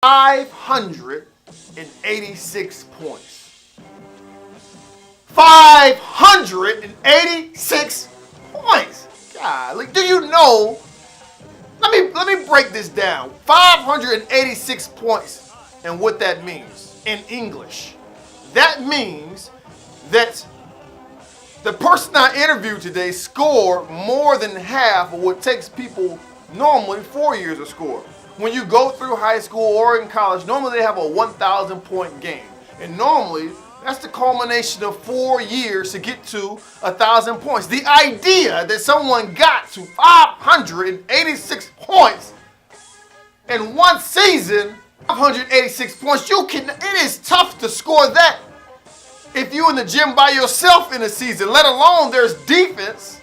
586 points. 586 points. God, like, do you know? Let me break this down. 586 points and what that means in English. That means that the person I interviewed today scored more than half of what takes people normally 4 years to score. When you go through high school or in college, normally they have a 1,000 point game. And normally, that's the culmination of 4 years to get to 1,000 points. The idea that someone got to 586 points in one season, 586 points, it is tough to score that if you're in the gym by yourself in a season, let alone there's defense.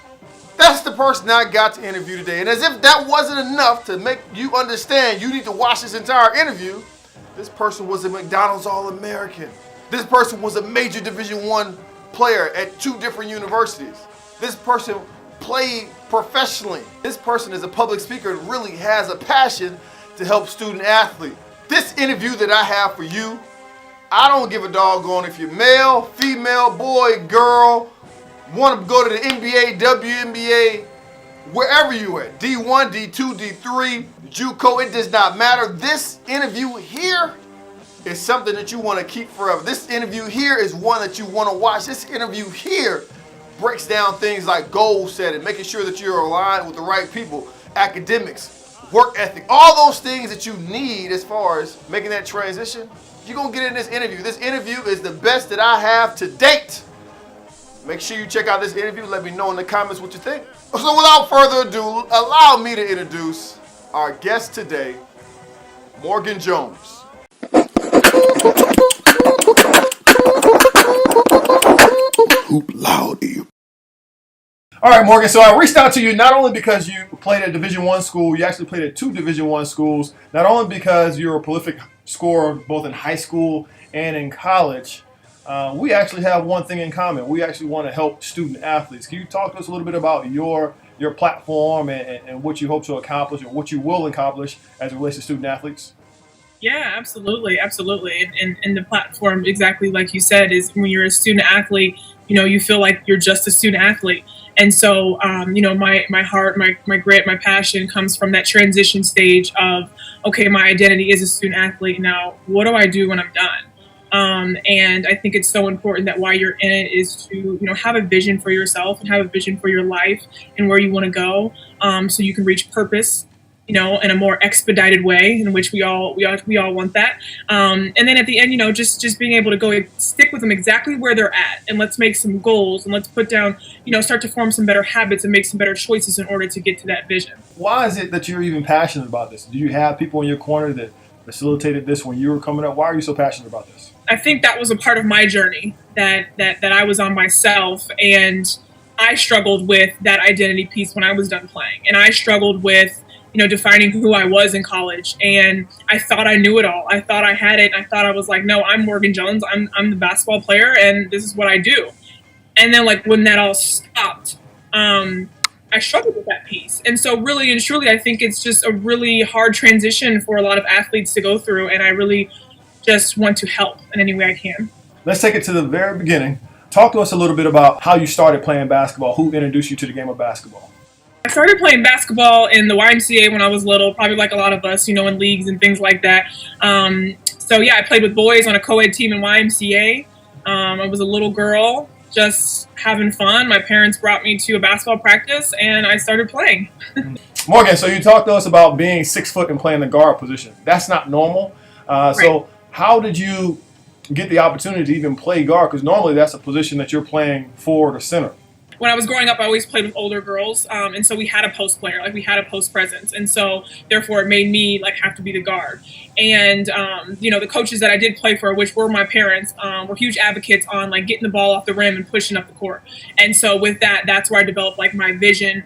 That's the person I got to interview today. And as if that wasn't enough to make you understand you need to watch this entire interview, this person was a McDonald's AllAmerican. This person was a major Division I player at 2 different universities. This person played professionally. This person is a public speaker and really has a passion to help student athletes. This interview that I have for you, I don't give a doggone if you're male, female, boy, girl, want to go to the NBA, WNBA, wherever you at, D1, D2, D3, JUCO, it does not matter. This interview here is something that you want to keep forever. This interview here is one that you want to watch. This interview here breaks down things like goal setting, making sure that you're aligned with the right people, academics, work ethic, all those things that you need as far as making that transition. You're going to get in this interview. This interview is the best that I have to date. Make sure you check out this interview. Let me know in the comments what you think. So without further ado, allow me to introduce our guest today, Morgan Jones. Hoop loudy. All right, Morgan, so I reached out to you not only because you played at Division I school, you actually played at 2 Division I schools, not only because you're a prolific scorer both in high school and in college. We actually have one thing in common. We actually want to help student athletes. Can you talk to us a little bit about your platform and what you hope to accomplish or what you will accomplish as it relates to student athletes? Yeah, absolutely. Absolutely. And the platform, exactly like you said, is when you're a student athlete, you feel like you're just a student athlete. And so, my heart, my grit, my passion comes from that transition stage of, okay, my identity is a student athlete. Now, what do I do when I'm done? And I think it's so important that while you're in it is to, have a vision for yourself and have a vision for your life and where you want to go, so you can reach purpose, in a more expedited way, in which we all want that. And then at the end, just being able to go stick with them exactly where they're at, and let's make some goals and let's put down, start to form some better habits and make some better choices in order to get to that vision. Why is it that you're even passionate about this? Do you have people in your corner that facilitated this when you were coming up? Why are you so passionate about this? I think that was a part of my journey that I was on myself, and I struggled with that identity piece when I was done playing, and I struggled with defining who I was in college, and I thought I knew it all. I thought I had it. I thought I was like, no, I'm Morgan Jones. I'm the basketball player, and this is what I do. And then when that all stopped, I struggled with that piece. And so really and truly, I think it's just a really hard transition for a lot of athletes to go through, and I really just want to help in any way I can. Let's take it to the very beginning. Talk to us a little bit about how you started playing basketball. Who introduced you to the game of basketball? I started playing basketball in the YMCA when I was little, probably like a lot of us, in leagues and things like that. So yeah, I played with boys on a co-ed team in YMCA. I was a little girl, just having fun. My parents brought me to a basketball practice, and I started playing. Morgan, so you talked to us about being 6 foot and playing the guard position. That's not normal. Right. So how did you get the opportunity to even play guard? Because normally that's a position that you're playing forward or center. When I was growing up, I always played with older girls, and so we had a post player, we had a post presence, and so therefore it made me have to be the guard. And the coaches that I did play for, which were my parents, were huge advocates on getting the ball off the rim and pushing up the court. And so with that's where I developed my vision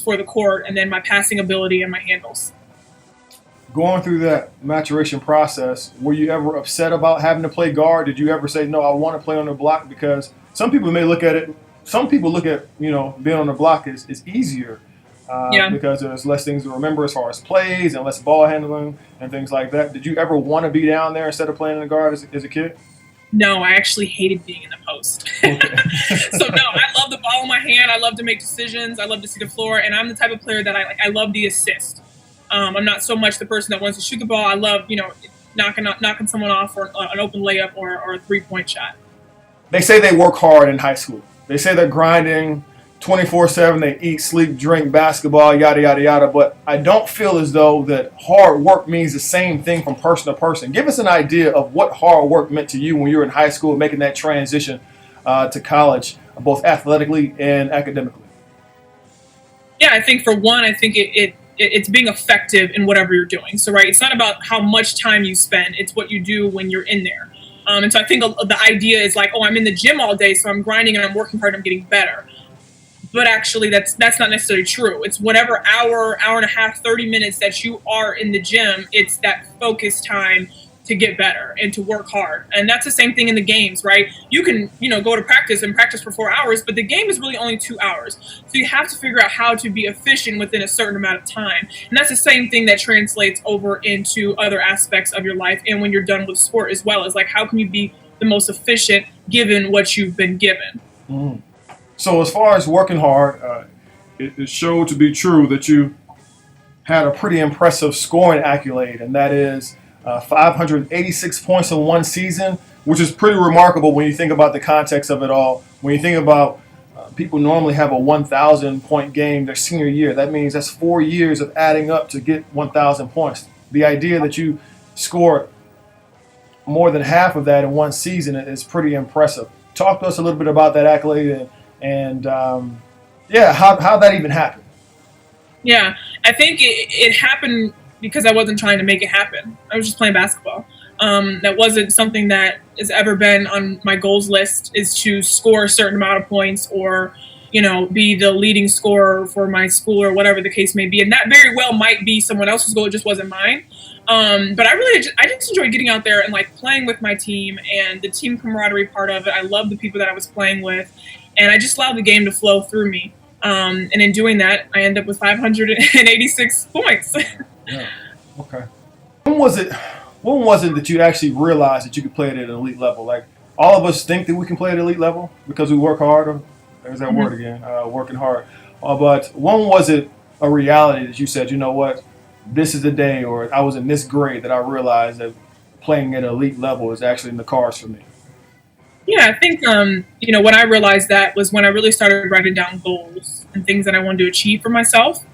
for the court, and then my passing ability and my handles. Going through that maturation process, were you ever upset about having to play guard? Did you ever say, no, I want to play on the block? Because some people may look at it. Some people look at, being on the block is easier. Yeah. because there's less things to remember as far as plays and less ball handling and things like that. Did you ever want to be down there instead of playing in the guard as a kid? No, I actually hated being in the post. Okay. So no, I love the ball in my hand. I love to make decisions. I love to see the floor, and I'm the type of player that I love the assist. I'm not so much the person that wants to shoot the ball. I love knocking someone off for an open layup or a 3-point shot. They say they work hard in high school. They say they're grinding 24/7. They eat, sleep, drink, basketball, yada, yada, yada. But I don't feel as though that hard work means the same thing from person to person. Give us an idea of what hard work meant to you when you were in high school, making that transition to college, both athletically and academically. Yeah, I think for one, I think it's being effective in whatever you're doing. So, right, it's not about how much time you spend. It's what you do when you're in there. And so I think the idea is like, oh, I'm in the gym all day, so I'm grinding and I'm working hard, I'm getting better. But actually, that's not necessarily true. It's whatever hour and a half, 30 minutes that you are in the gym, it's that focused time to get better and to work hard. And that's the same thing in the games, right? You can, go to practice and practice for 4 hours, but the game is really only 2 hours. So you have to figure out how to be efficient within a certain amount of time. And that's the same thing that translates over into other aspects of your life and when you're done with sport as well. Is like, how can you be the most efficient given what you've been given? Mm. So as far as working hard, it showed to be true that you had a pretty impressive scoring accolade, and that is 586 points in one season, which is pretty remarkable when you think about the context of it all. When you think about people normally have a 1,000-point game their senior year, that means that's 4 years of adding up to get 1,000 points. The idea that you scored more than half of that in one season is pretty impressive. Talk to us a little bit about that accolade and how that even happened. Yeah, I think it happened because I wasn't trying to make it happen. I was just playing basketball. That wasn't something that has ever been on my goals list, is to score a certain amount of points or, be the leading scorer for my school or whatever the case may be. And that very well might be someone else's goal. It just wasn't mine. But I just enjoyed getting out there and like playing with my team and the team camaraderie part of it. I loved the people that I was playing with, and I just allowed the game to flow through me. And in doing that, I ended up with 586 points. Yeah. Okay. When was it that you actually realized that you could play at an elite level? Like, all of us think that we can play at elite level because we work hard. Or, there's that word again, working hard. But when was it a reality that you said, you know what, this is the day, or I was in this grade that I realized that playing at an elite level is actually in the cards for me? Yeah, I think, when I realized that was when I really started writing down goals and things that I wanted to achieve for myself.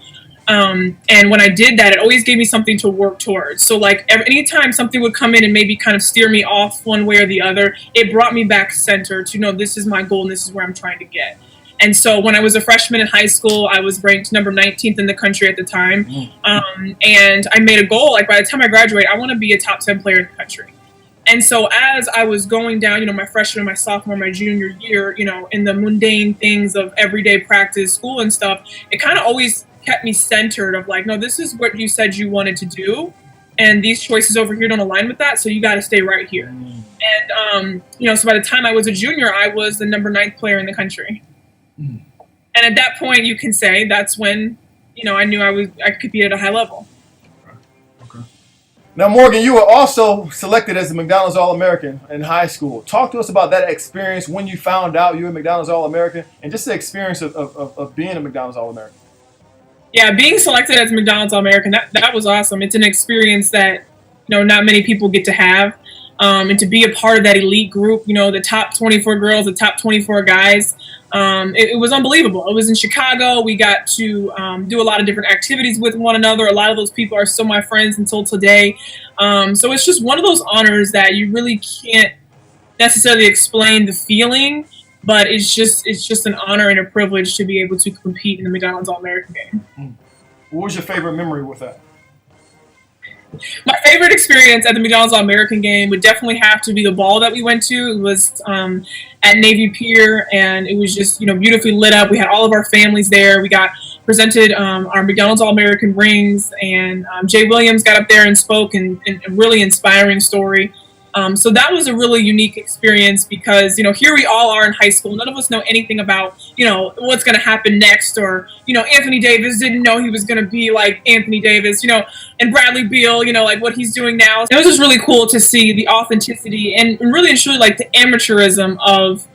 And when I did that, it always gave me something to work towards. So like anytime something would come in and maybe kind of steer me off one way or the other, it brought me back center to know this is my goal and this is where I'm trying to get. And so when I was a freshman in high school, I was ranked number 19th in the country at the time. And I made a goal, like by the time I graduate, I want to be a top 10 player in the country. And so as I was going down, my freshman, my sophomore, my junior year, in the mundane things of everyday practice, school and stuff, it kind of always kept me centered of like, no, this is what you said you wanted to do. And these choices over here don't align with that. So you got to stay right here. And, so by the time I was a junior, I was the number 9th player in the country. And at that point, you can say that's when, I knew I could be at a high level. Okay. Now, Morgan, you were also selected as the McDonald's All-American in high school. Talk to us about that experience when you found out you were McDonald's All-American and just the experience of being a McDonald's All-American. Yeah, being selected as McDonald's All-American, that was awesome. It's an experience that, not many people get to have. And to be a part of that elite group, the top 24 girls, the top 24 guys, it was unbelievable. It was in Chicago. We got to do a lot of different activities with one another. A lot of those people are still my friends until today. So it's just one of those honors that you really can't necessarily explain the feeling, but it's just an honor and a privilege to be able to compete in the McDonald's All-American game. What was your favorite memory with that? My favorite experience at the McDonald's All-American game would definitely have to be the ball that we went to. It was at Navy Pier, and it was just, beautifully lit up. We had all of our families there. We got presented our McDonald's All-American rings, and Jay Williams got up there and spoke, and a really inspiring story. So that was a really unique experience because, here we all are in high school. None of us know anything about, what's going to happen next. Or, Anthony Davis didn't know he was going to be like Anthony Davis, and Bradley Beal, like what he's doing now. It was just really cool to see the authenticity and really and truly like the amateurism of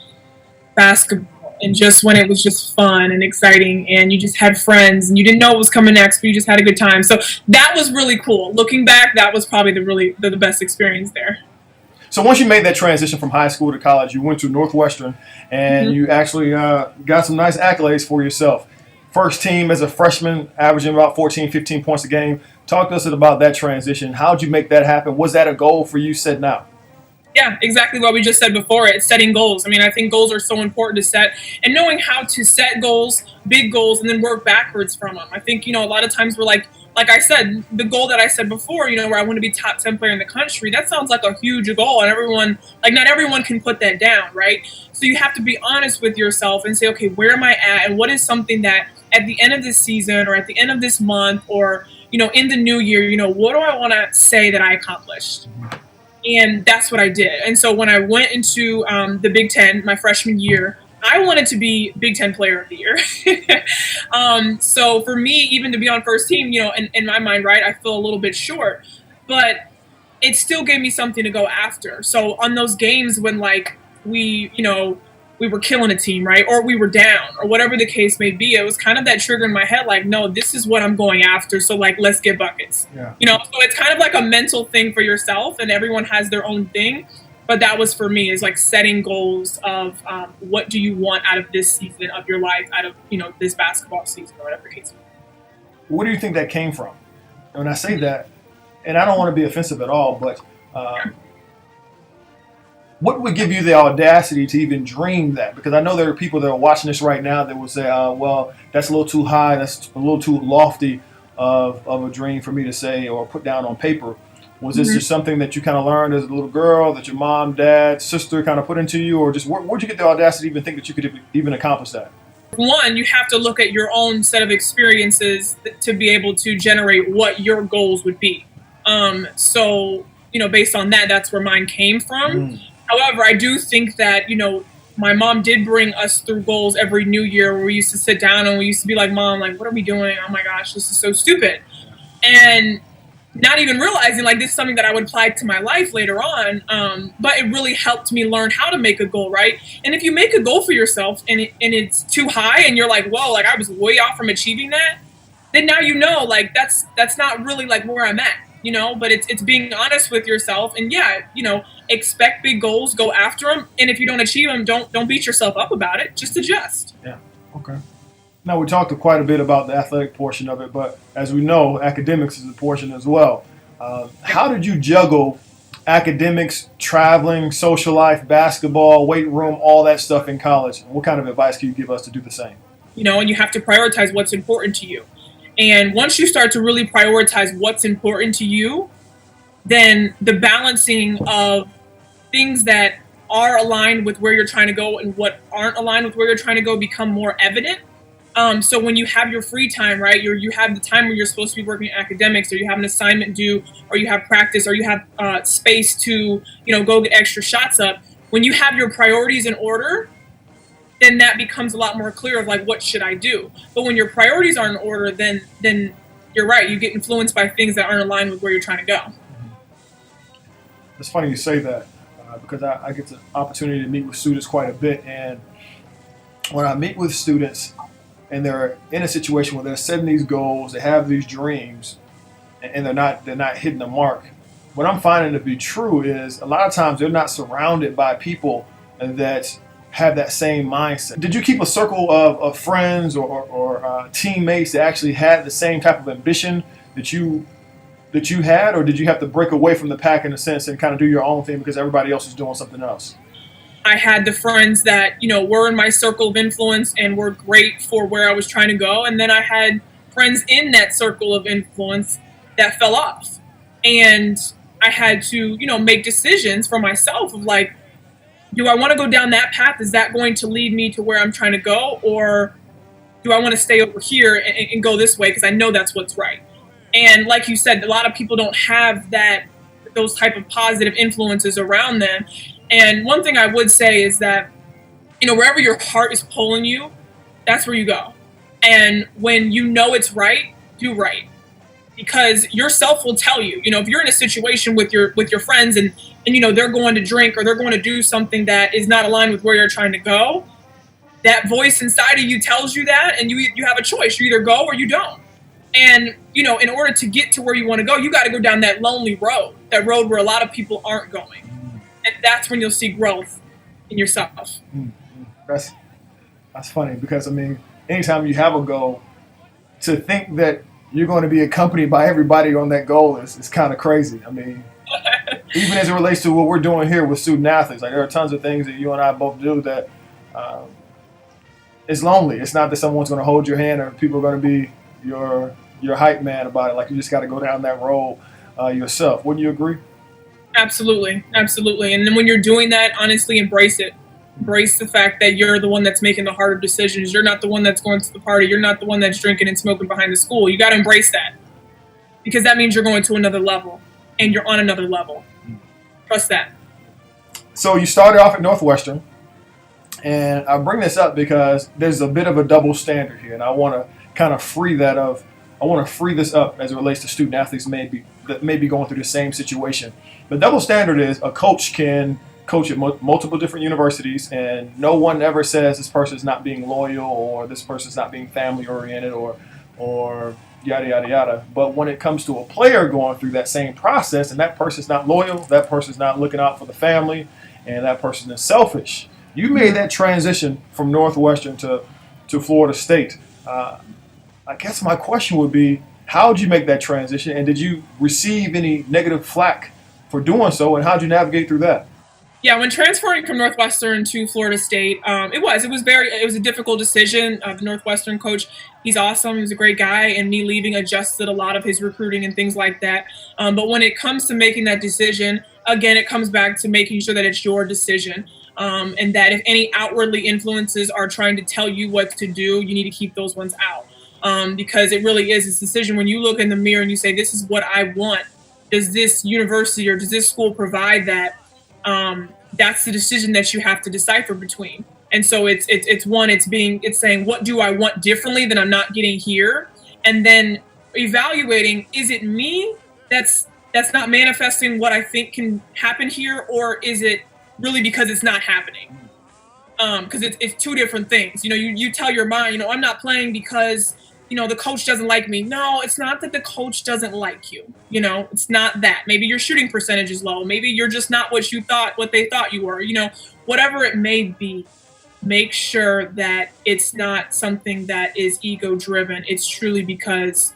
basketball. And just when it was just fun and exciting and you just had friends and you didn't know what was coming next, but you just had a good time. So that was really cool. Looking back, that was probably the best experience there. So once you made that transition from high school to college, you went to Northwestern, and you actually got some nice accolades for yourself. First team as a freshman, averaging about 14, 15 points a game. Talk to us about that transition. How did you make that happen? Was that a goal for you setting out? Yeah, exactly what we just said before. It's setting goals. I mean, I think goals are so important to set, and knowing how to set goals, big goals, and then work backwards from them. I think, a lot of times we're like I said, the goal that I said before, where I want to be top 10 player in the country, that sounds like a huge goal, and not everyone can put that down, right? So you have to be honest with yourself and say, okay, where am I at, and what is something that at the end of this season or at the end of this month or, in the new year, what do I want to say that I accomplished? And that's what I did. And so when I went into the Big Ten my freshman year, I wanted to be Big Ten Player of the Year. So for me, even to be on first team, in my mind, right, I feel a little bit short. But it still gave me something to go after. So on those games when, we were killing a team, right, or we were down, or whatever the case may be, it was kind of that trigger in my head, like, no, this is what I'm going after, so, let's get buckets. Yeah. So it's kind of like a mental thing for yourself, and everyone has their own thing, but that was for me, is setting goals of what do you want out of this season of your life, out of, this basketball season, or whatever the case may be. Where do you think that came from? And when I say that, and I don't want to be offensive at all, but what would give you the audacity to even dream that? Because I know there are people that are watching this right now that will say, well, that's a little too high, that's a little too lofty of a dream for me to say or put down on paper. Was this just something that you kind of learned as a little girl, that your mom, dad, sister kind of put into you, or just where'd you get the audacity to even think that you could even accomplish that? One, you have to look at your own set of experiences to be able to generate what your goals would be. So, based on that, that's where mine came from. However, I do think that, my mom did bring us through goals every new year where we used to sit down and we used to be like, Mom, what are we doing? Oh my gosh, this is so stupid. And not even realizing this is something that I would apply to my life later on. But it really helped me learn how to make a goal, right? And if you make a goal for yourself and it's too high and you're like, whoa, I was way off from achieving that, then now that's not really where I'm at. But it's being honest with yourself and expect big goals, go after them. And if you don't achieve them, don't beat yourself up about it. Just adjust. Yeah. Okay. Now, we talked quite a bit about the athletic portion of it, but as we know, academics is a portion as well. How did you juggle academics, traveling, social life, basketball, weight room, all that stuff in college? And what kind of advice can you give us to do the same? And you have to prioritize what's important to you. And once you start to really prioritize what's important to you, then the balancing of things that are aligned with where you're trying to go and what aren't aligned with where you're trying to go become more evident. So when you have your free time, right, you have the time where you're supposed to be working academics, or you have an assignment due, or you have practice, or you have space to, go get extra shots up. When you have your priorities in order, then that becomes a lot more clear of what should I do. But when your priorities aren't in order, then you're right. You get influenced by things that aren't aligned with where you're trying to go. It's funny you say that because I get the opportunity to meet with students quite a bit. And when I meet with students and they're in a situation where they're setting these goals, they have these dreams, and they're not hitting the mark, what I'm finding to be true is a lot of times they're not surrounded by people that have that same mindset. Did you keep a circle of friends or teammates that actually had the same type of ambition that you had, or did you have to break away from the pack in a sense and kind of do your own thing because everybody else is doing something else? I had the friends that, were in my circle of influence and were great for where I was trying to go. And then I had friends in that circle of influence that fell off. And I had to, make decisions for myself of do I want to go down that path? Is that going to lead me to where I'm trying to go? Or do I want to stay over here and go this way because I know that's what's right? And like you said, a lot of people don't have that those type of positive influences around them. And one thing I would say is that, wherever your heart is pulling you, that's where you go. And when you know it's right, do right. Because yourself will tell you, if you're in a situation with your friends and they're going to drink or they're going to do something that is not aligned with where you're trying to go, that voice inside of you tells you that, and you have a choice. You either go or you don't. And, in order to get to where you want to go, you got to go down that lonely road, that road where a lot of people aren't going. And that's when you'll see growth in yourself. That's funny because, anytime you have a goal, to think that you're going to be accompanied by everybody on that goal is kind of crazy. Even as it relates to what we're doing here with student athletes, like there are tons of things that you and I both do that it's lonely. It's not that someone's going to hold your hand or people are going to be your hype man about it. Like you just got to go down that road yourself. Wouldn't you agree? Absolutely. Absolutely. And then when you're doing that, honestly, embrace it. Embrace the fact that you're the one that's making the harder decisions. You're not the one that's going to the party. You're not the one that's drinking and smoking behind the school. You got to embrace that because that means you're going to another level and you're on another level. Trust that. So you started off at Northwestern, and I bring this up because there's a bit of a double standard here, and I want to kind of free this up as it relates to student athletes that may be going through the same situation. The double standard is a coach can coach at multiple different universities, and no one ever says this person's not being loyal or this person's not being family oriented or yada yada yada. But when it comes to a player going through that same process and that person's not loyal, that person's not looking out for the family, and that person is selfish. You made that transition from Northwestern to Florida State. I guess my question would be, how did you make that transition, and did you receive any negative flack for doing so, and how did you navigate through that? Yeah, when transferring from Northwestern to Florida State, it was a difficult decision. The Northwestern coach, he's awesome. He's a great guy, and me leaving adjusted a lot of his recruiting and things like that. But when it comes to making that decision, again, it comes back to making sure that it's your decision, and that if any outwardly influences are trying to tell you what to do, you need to keep those ones out, because it really is a decision. When you look in the mirror and you say, "This is what I want," does this university or does this school provide that? That's the decision that you have to decipher between. And so it's saying, what do I want differently that I'm not getting here? And then evaluating, is it me that's not manifesting what I think can happen here, or is it really because it's not happening? Because it's two different things. You tell your mind, I'm not playing because the coach doesn't like me. No, it's not that the coach doesn't like you. It's not that. Maybe your shooting percentage is low. Maybe you're just not what they thought you were. Whatever it may be, make sure that it's not something that is ego driven. It's truly because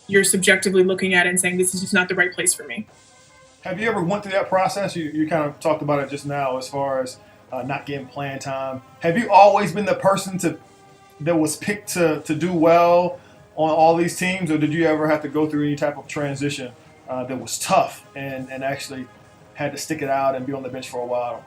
you're subjectively looking at it and saying, this is just not the right place for me. Have you ever went through that process? You kind of talked about it just now as far as not getting playing time. Have you always been the person that was picked to do well on all these teams, or did you ever have to go through any type of transition that was tough and actually had to stick it out and be on the bench for a while?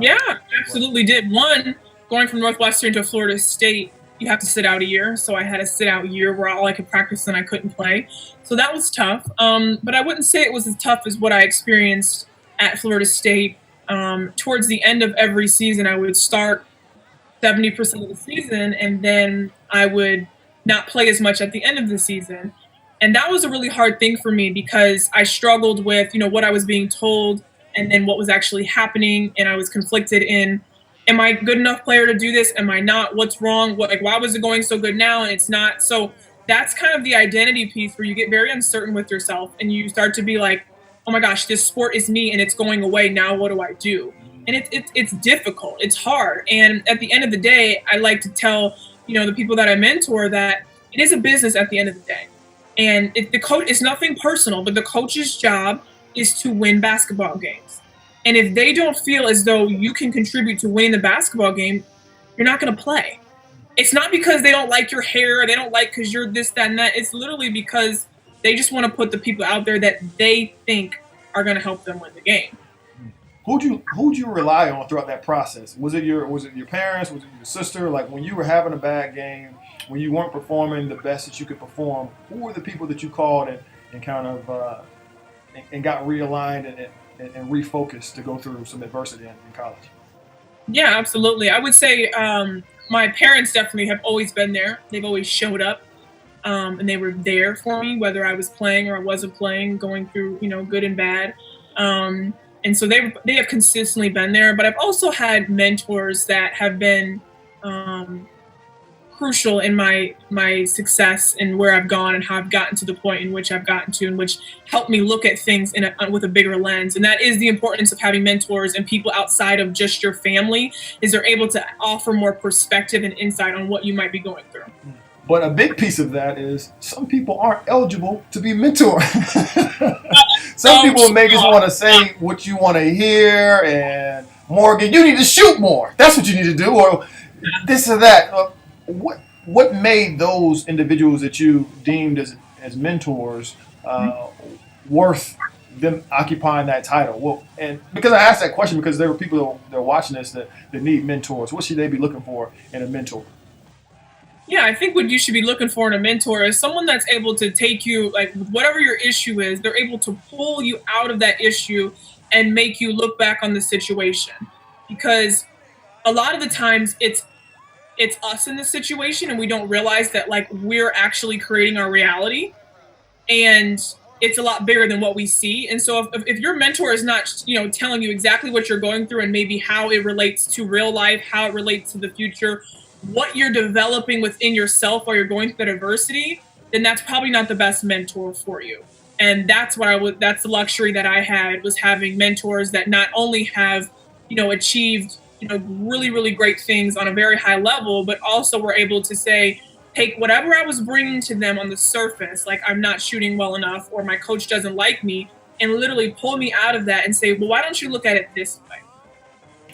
Yeah, absolutely did. One, going from Northwestern to Florida State, you have to sit out a year. So I had a sit out year where all I could practice and I couldn't play. So that was tough. But I wouldn't say it was as tough as what I experienced at Florida State. Towards the end of every season, I would start 70% of the season, and then I would not play as much at the end of the season. And that was a really hard thing for me because I struggled with, what I was being told and then what was actually happening. And I was conflicted in, am I a good enough player to do this? Am I not? What's wrong? Why was it going so good now and it's not? So that's kind of the identity piece where you get very uncertain with yourself and you start to be like, oh my gosh, this sport is me and it's going away. Now what do I do? And it's difficult. It's hard. And at the end of the day, I like to tell the people that I mentor that it is a business at the end of the day. And the coach, it's nothing personal, but the coach's job is to win basketball games. And if they don't feel as though you can contribute to winning the basketball game, you're not going to play. It's not because they don't like your hair, or they don't like because you're this, that, and that. It's literally because they just want to put the people out there that they think are going to help them win the game. Who'd you rely on throughout that process? Was it your parents? Was it your sister? Like when you were having a bad game, when you weren't performing the best that you could perform, who were the people that you called and kind of and got realigned and refocused to go through some adversity in college? Yeah, absolutely. I would say my parents definitely have always been there. They've always showed up, and they were there for me, whether I was playing or I wasn't playing, going through, good and bad. And so they have consistently been there. But I've also had mentors that have been crucial in my success and where I've gone and how I've gotten to the point in which I've gotten to, and which helped me look at things with a bigger lens. And that is the importance of having mentors and people outside of just your family, is they're able to offer more perspective and insight on what you might be going through. But a big piece of that is some people aren't eligible to be mentored. Some people may just want to say what you want to hear, and Morgan, you need to shoot more. That's what you need to do, or this or that. What made those individuals that you deemed as mentors worth them occupying that title? Well, and because I asked that question because there were people that are watching this that need mentors. What should they be looking for in a mentor? Yeah, I think what you should be looking for in a mentor is someone that's able to take you, like, whatever your issue is, they're able to pull you out of that issue and make you look back on the situation. Because a lot of the times it's us in the situation, and we don't realize that, like, we're actually creating our reality, and it's a lot bigger than what we see. And so if your mentor is not, telling you exactly what you're going through and maybe how it relates to real life, how it relates to the future, what you're developing within yourself while you're going through that adversity, then that's probably not the best mentor for you. And that's that's the luxury that I had, was having mentors that not only have, achieved, really, really great things on a very high level, but also were able to say, take whatever I was bringing to them on the surface, like I'm not shooting well enough or my coach doesn't like me, and literally pull me out of that and say, well, why don't you look at it this way?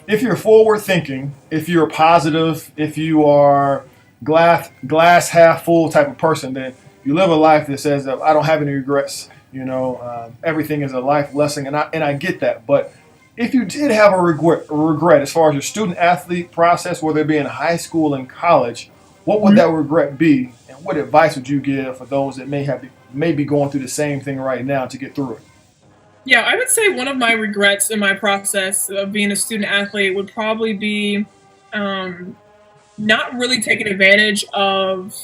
If you're forward thinking, if you're positive, if you are glass half full type of person, then you live a life that says, I don't have any regrets. Everything is a life lesson, and I get that. But if you did have a regret as far as your student athlete process, whether it be in high school and college, what would that regret be, and what advice would you give for those that may be going through the same thing right now to get through it? Yeah, I would say one of my regrets in my process of being a student athlete would probably be not really taking advantage of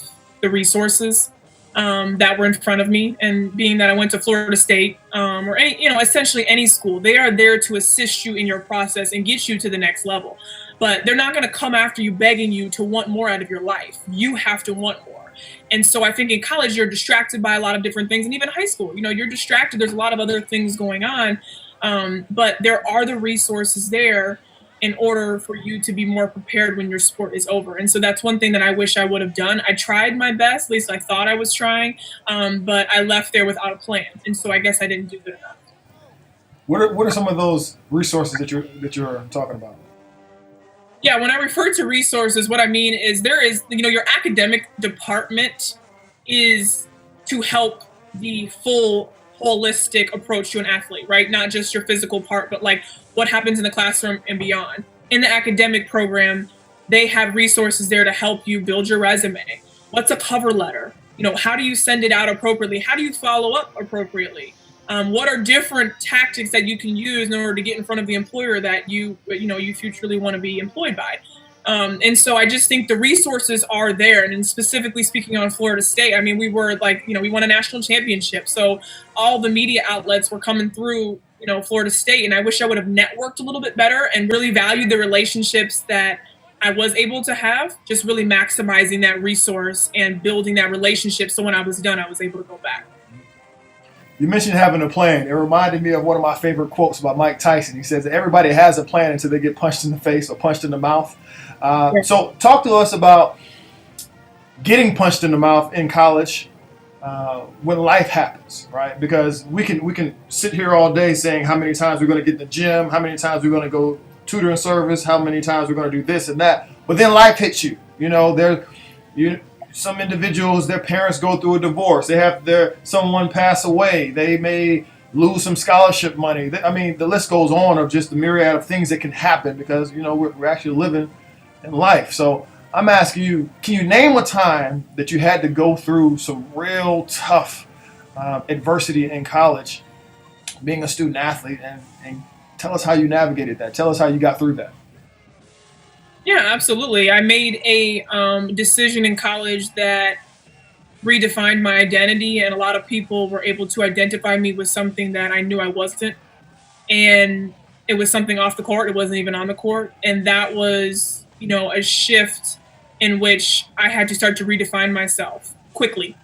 the resources that were in front of me. And being that I went to Florida State or essentially any school, they are there to assist you in your process and get you to the next level. But they're not going to come after you begging you to want more out of your life. You have to want more. And so I think in college, you're distracted by a lot of different things. And even high school, you're distracted. There's a lot of other things going on. But there are the resources there in order for you to be more prepared when your sport is over. And so that's one thing that I wish I would have done. I tried my best, at least I thought I was trying, but I left there without a plan. And so I guess I didn't do good enough. What are some of those resources that you're talking about? Yeah, when I refer to resources, what I mean is there is, your academic department is to help the full holistic approach to an athlete, right? Not just your physical part, but like what happens in the classroom and beyond. In the academic program, they have resources there to help you build your resume. What's a cover letter? How do you send it out appropriately? How do you follow up appropriately? What are different tactics that you can use in order to get in front of the employer that you futurely want to be employed by? And so I just think the resources are there. And specifically speaking on Florida State, I mean, we were we won a national championship. So all the media outlets were coming through, Florida State. And I wish I would have networked a little bit better and really valued the relationships that I was able to have, just really maximizing that resource and building that relationship. So when I was done, I was able to go back. You mentioned having a plan. It reminded me of one of my favorite quotes by Mike Tyson. He says that everybody has a plan until they get punched in the face or punched in the mouth. So talk to us about getting punched in the mouth in college when life happens, right? Because we can sit here all day saying how many times we're going to get in the gym, how many times we're going to go tutoring service, how many times we're going to do this and that. But then life hits you. Some individuals, their parents go through a divorce. They have someone pass away. They may lose some scholarship money. I mean, the list goes on of just the myriad of things that can happen because, we're actually living in life. So I'm asking you, can you name a time that you had to go through some real tough adversity in college being a student athlete, and tell us how you navigated that. Tell us how you got through that. Yeah, absolutely. I made a decision in college that redefined my identity, and a lot of people were able to identify me with something that I knew I wasn't. And it was something off the court. It wasn't even on the court. And that was, a shift in which I had to start to redefine myself quickly.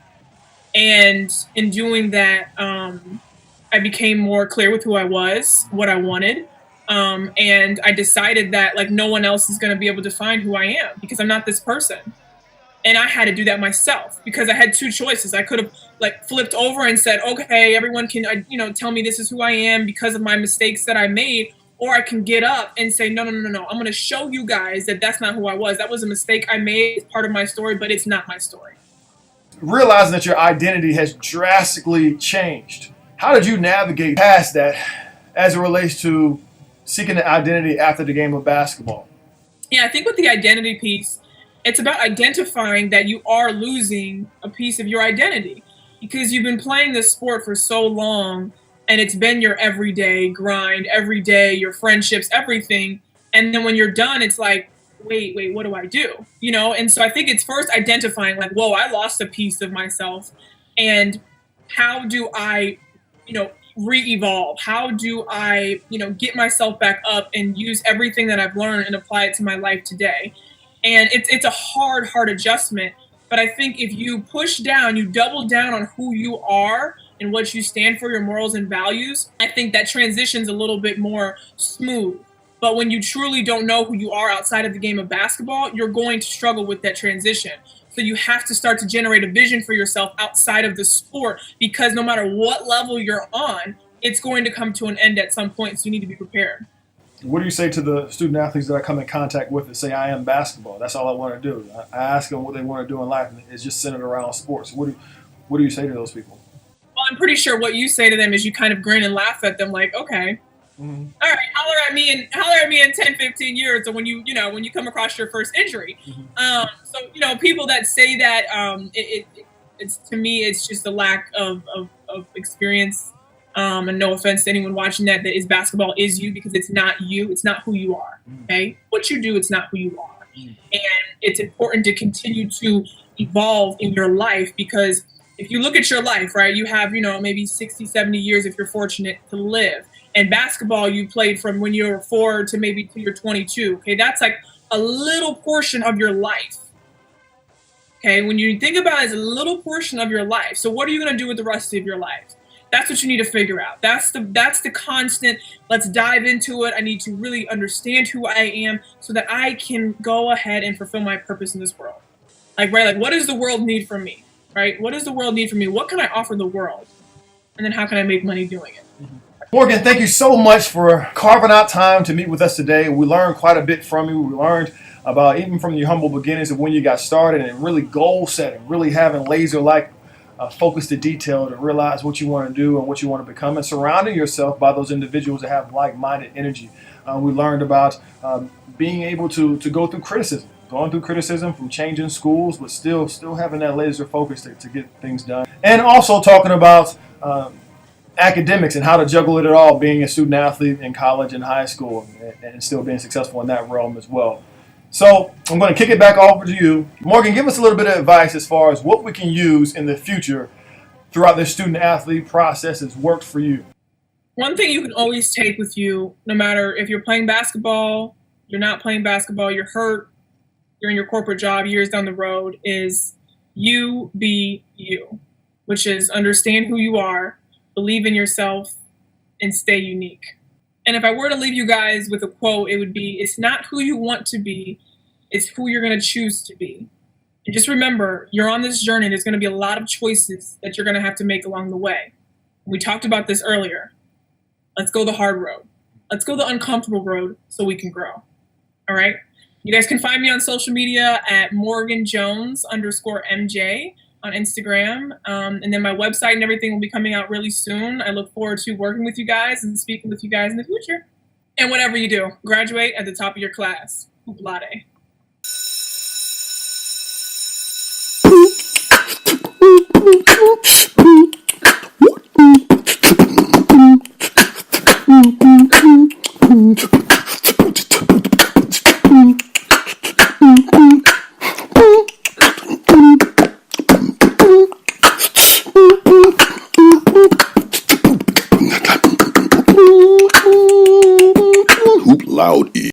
And in doing that, I became more clear with who I was, what I wanted. And I decided that no one else is going to be able to define who I am, because I'm not this person. And I had to do that myself, because I had two choices. I could have flipped over and said, okay, everyone can, tell me this is who I am because of my mistakes that I made. Or I can get up and say, no. I'm going to show you guys that that's not who I was. That was a mistake I made. It's part of my story, but it's not my story. Realizing that your identity has drastically changed, how did you navigate past that as it relates to seeking an identity after the game of basketball? Yeah, I think with the identity piece, it's about identifying that you are losing a piece of your identity, because you've been playing this sport for so long, and it's been your everyday grind, every day, your friendships, everything. And then when you're done, it's like, wait, what do I do? And so I think it's first identifying whoa, I lost a piece of myself. And how do I, re-evolve? How do I, get myself back up and use everything that I've learned and apply it to my life today? And it's a hard adjustment. But I think if you push down, you double down on who you are and what you stand for, your morals and values, I think that transition's a little bit more smooth. But when you truly don't know who you are outside of the game of basketball, you're going to struggle with that transition. So you have to start to generate a vision for yourself outside of the sport, because no matter what level you're on, it's going to come to an end at some point. So you need to be prepared. What do you say to the student athletes that I come in contact with that say, I am basketball? That's all I want to do. I ask them what they want to do in life, and it's just centered around sports. What do you say to those people? Well, I'm pretty sure what you say to them is you kind of grin and laugh at them like, okay, all right, holler at me in 10, 15 years, or when you come across your first injury. So, people that say that, it's to me, it's just a lack of experience. And no offense to anyone watching that is basketball is you, because it's not you. It's not who you are. Okay. What you do, it's not who you are. And it's important to continue to evolve in your life, because if you look at your life, right, you have, maybe 60, 70 years if you're fortunate to live. And basketball, you played from when you were 4 to maybe till you're 22. Okay. That's a little portion of your life. Okay. When you think about it as a little portion of your life. So what are you going to do with the rest of your life? That's what you need to figure out. That's the constant. Let's dive into it. I need to really understand who I am so that I can go ahead and fulfill my purpose in this world. What does the world need from me? Right? What does the world need from me? What can I offer the world? And then how can I make money doing it? Morgan, thank you so much for carving out time to meet with us today. We learned quite a bit from you. We learned about even from your humble beginnings of when you got started, and really goal setting, really having laser-like focus to detail to realize what you want to do and what you want to become, and surrounding yourself by those individuals that have like-minded energy. We learned about being able to go through criticism, going through criticism from changing schools, but still having that laser focus to get things done. And also talking about academics and how to juggle it all, being a student athlete in college and high school, and still being successful in that realm as well. So I'm going to kick it back over to you. Morgan, give us a little bit of advice as far as what we can use in the future throughout this student athlete process that's worked for you. One thing you can always take with you, no matter if you're playing basketball, you're not playing basketball, you're hurt, you're in your corporate job years down the road, is you be you, which is understand who you are, believe in yourself, and stay unique. And if I were to leave you guys with a quote, it would be, it's not who you want to be, it's who you're going to choose to be. And just remember, you're on this journey. There's going to be a lot of choices that you're going to have to make along the way. We talked about this earlier. Let's go the hard road. Let's go the uncomfortable road so we can grow. All right? You guys can find me on social media at morganjones_MJ on Instagram. And then my website and everything will be coming out really soon. I look forward to working with you guys and speaking with you guys in the future. And whatever you do, graduate at the top of your class. Hoop latte. Hoop loud.